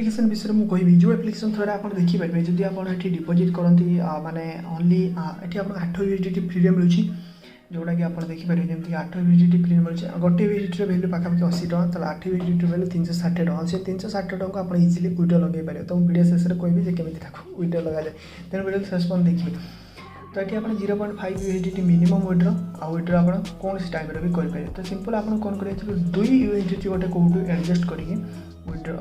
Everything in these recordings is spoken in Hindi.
एप्लिकेशन विषय में कहि जो एप्लिकेशन थ्रू आप देखिपारे जदि आप डिपोजिट करती माने ओनली ये आप 8 यूएसडीटी फ्री मिलूँ जोटा कि आप देखिपारे जमीक 8 यूएसडीटी फ्री मिलूँ गोटे यूएसडीटी वैल्यू पाखापाखि 80 टका तो 8 यूएसडीटी वैल्यू 360 टका से 360 टका आप इजिली विड्रो लगे पारे। तो वीडियो शेष में कहबी केमी विड्रो लगा जाए तेणु वीडियो शेष पर देखिए। तो ये आप 0.5 यूएसडीटी मिनिमम विड्रो आ विड्रो आप कौन टाइम भी करेंगे। तो सिंपल आप कौन करेंगे 2 यूएसडीटी गोटे कौटू एडजस्ट करके विड्रो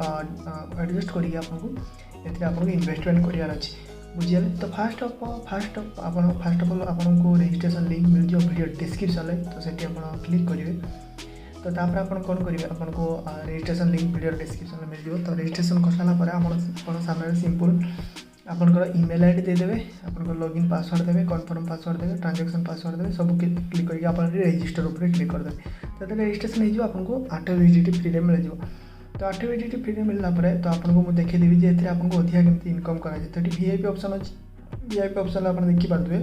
एडजस्ट करके आपको इन्वेस्टमेंट करार अच्छे बुझीगले। तो फास्ट ऑफ ऑल आपको रजिस्ट्रेशन लिंक मिल जाए वीडियो डिस्क्रिप्शन में तो सेठी आप क्लिक करेंगे। तो तापर आप कौन करेंगे आपको रजिस्ट्रेशन लिंक वीडियो डिस्क्रिप्शन में मिल जाए। तो रजिस्ट्रेशन कर सारापर आप सामने सिंपल आपंकर ईमेल आईडी देदेवे आपंकर लॉगिन पासवर्ड देवे कन्फर्म पासवर्ड देवे ट्रांजैक्शन पासवर्ड देवे सब क्लिक करके आप रजिस्टर उपर क्लिक करदेवे। तो रजिस्ट्रेशन हो 8 यूएसडीटी फ्री मिल जाए। तो 8 यूएसडीटी फ्री मिलला तो आपको मुझे देखीदेवी जे आपको अधिका केमती इनकम कराए। तो ये वीआईपी ऑप्शन अच्छी वीआईपी ऑप्शन आप देखिपारे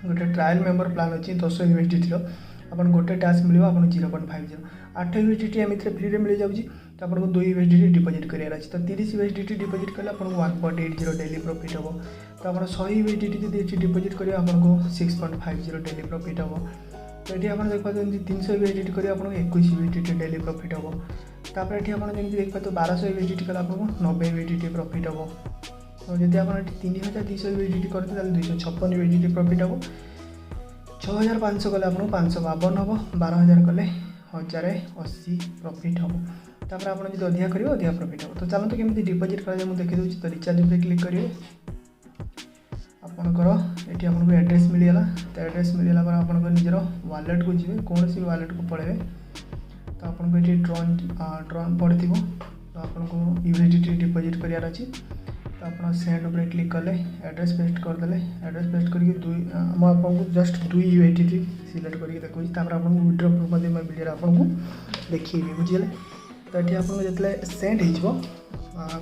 गोटे ट्रायल मेंबर प्लान अच्छी 10 यूएसडीटी आप गोटे टास्क मिले आपको 0.50 8 यूएसडीटी एमती फ्री मिल जाऊँगी। तो आपको 2 यूएसडीटी डिपोजिट करार अच्छी। तो 30 यूएसडीटी डिपोजिट कले आपको 1.80 डेली प्रॉफिट हम। तो आप 100 यूएसडीटी जब डिपोजिट करेंगे आपको 6.50 डेली प्रॉफिट हम। तो ये आप देखते 300 यूएसडीटी करेंगे आपको 21 यूएसडीटी डेली प्रॉफिट हम। तापर ये आप देखिए 1200 यूएसडीटी कले आपको 90 यूएसडीटी प्रॉफिट हम। तो जब आप 3200 यूएसडीटी करते 256 यूएसडीटी प्रॉफिट हम। 6500 कले आपको 552 हम। 12000 कले 1080 प्रॉफिट हम। तापर आप जो अधिका करेंगे अधिका प्रॉफिट हम। तो चलते केमी डिपोजिट कर मुझे देखी दूसरी। तो रिचार्ज पर क्लिक करेंगे आपंकर ये आपको एड्रेस मिलगला। तो एड्रेस मिलगला पर आप निजर वालेट को जी कौन सी वालेट को पड़े तो आपको ये ड्रॉन पड़े तो आपको यूएसडीटी डिपोजिट करार अच्छी। तो आप सेंड उपर क्लिक कले एड्रेस पेस्ट करदे एड्रेस पेस्ट करके आपको जस्ट 2 यूएसडीटी सिलेक्ट करके देखिए। तापर आपको विड्रो वीडियो आपको देखिए बुझीगले। तो ये आपको जो सेंड हो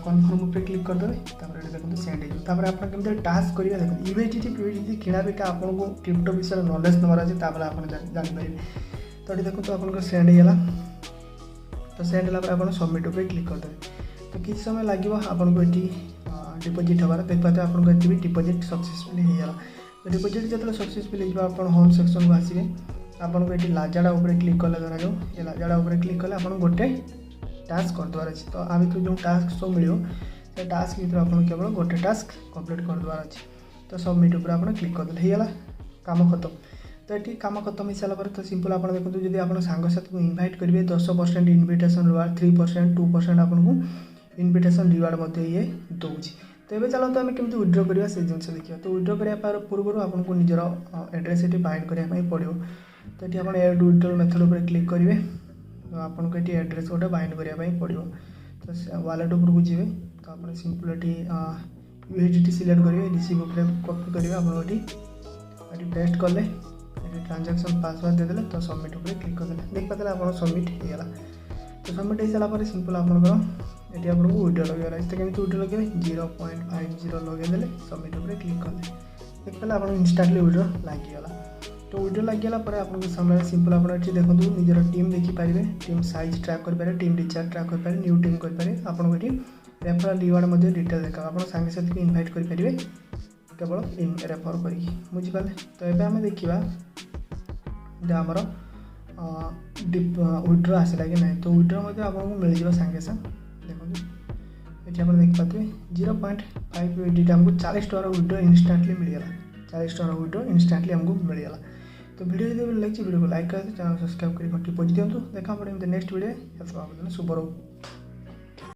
कन्फर्म उपर क्लिक करदे देखो सेंड हो। आप टास्क करेंगे देखो यूएसडीटी किना बिका आपको क्रिप्टो विषय नॉलेज नवर अच्छे आप जानीपारे। तो ये देखो आपको सेंड होगा। तो सेंड है आप सबमिट उपर क्लिक करदे। तो किसी समय लगे आपको ये डिपोजिट हमार देखते आपको ये भी डिपोजिट सक्सेसफुली होगा। तो डिपोजिट जो सक्सेसफुल हो होम सेक्शन को आसवे आपको ये लाजाड़ा उपर क्लिक कले धरा जाऊ ये लाजाड़ा उपर क्लिक कले आप गोटे टास्क करदेवार अच्छे। तो आ भर जो टास्क सब मिले से टास्क भर आप केवल गोटे टास्क कंप्लीट करदेवार अच्छे। तो सबमिट उपर आप क्लिक करदे होगा काम खत्म। तो ये कम खत्म हो सारापर तो सिंपल आप देखो जब आप सांगसाथी को इनभाइट करेंगे 10% इनविटेशन रिवार्ड 3% 2% आपको इनविटेशन रिवार्ड ये दूसरी। तो ये चलते आम केमी विड्रो करवा से जिन देखिए। तो विड्रो करने पूर्व आपको निजर एड्रेस ये बाइंड करने पड़ो। तो ये आप एड विड्रो मेथड उपर क्लिक करेंगे तो आपको ये एड्रेस गोटे बाइंड करने पड़ो। तो वालेट उपरको जी तो आप सिंपल ये यूएसडीटी सिलेक्ट करेंगे रिसीव उपर कॉपी करेंगे आप पेस्ट कले ट्रांजैक्शन पासवर्ड देदेले। तो सबमिट उपर क्लिक करदे देख पाते आप सबमिट होगा। तो सबमिट हो सारापर सिंपल आपको ये आपको विड्रो लगे तो केमी विड्रो लगे 0.50 लगेदे सबमिट उपर क्लिक कले देख पाले आप इंस्टांटली विड्रो लगिगला। तो विड्रो लगिगला आपको सामने सिंपल आप देखो निजर टीम देखिपारे टीम साइज ट्रैक करेंगे टीम रिचार्ज ट्रैक करेंगे न्यू टीम करेंगे आपको ये रेफरल रिवार्ड डिटेल देखा आप सांगे साथी इनभाइट करेंगे केवल रेफर कर बुझीपारे। तो ये आम देखा आमर विड्रो आसला कि ना। तो विड्रो आपको मिल जाए सांगे सांग देखो ये आप देखिए 0.5 यूएसडीटी हमको 40 टका विड्रो इंस्टांटली मिलगला। 40 टका विड्रो इंस्टांटली हमको मिलगला। तो वीडियो जब लगे वीडियो को लाइक कर चैनल सब्सक्राइब कर घंटी बजी दिखाँ देखा पड़े नेक्स्ट वीडियो शुभ रहू।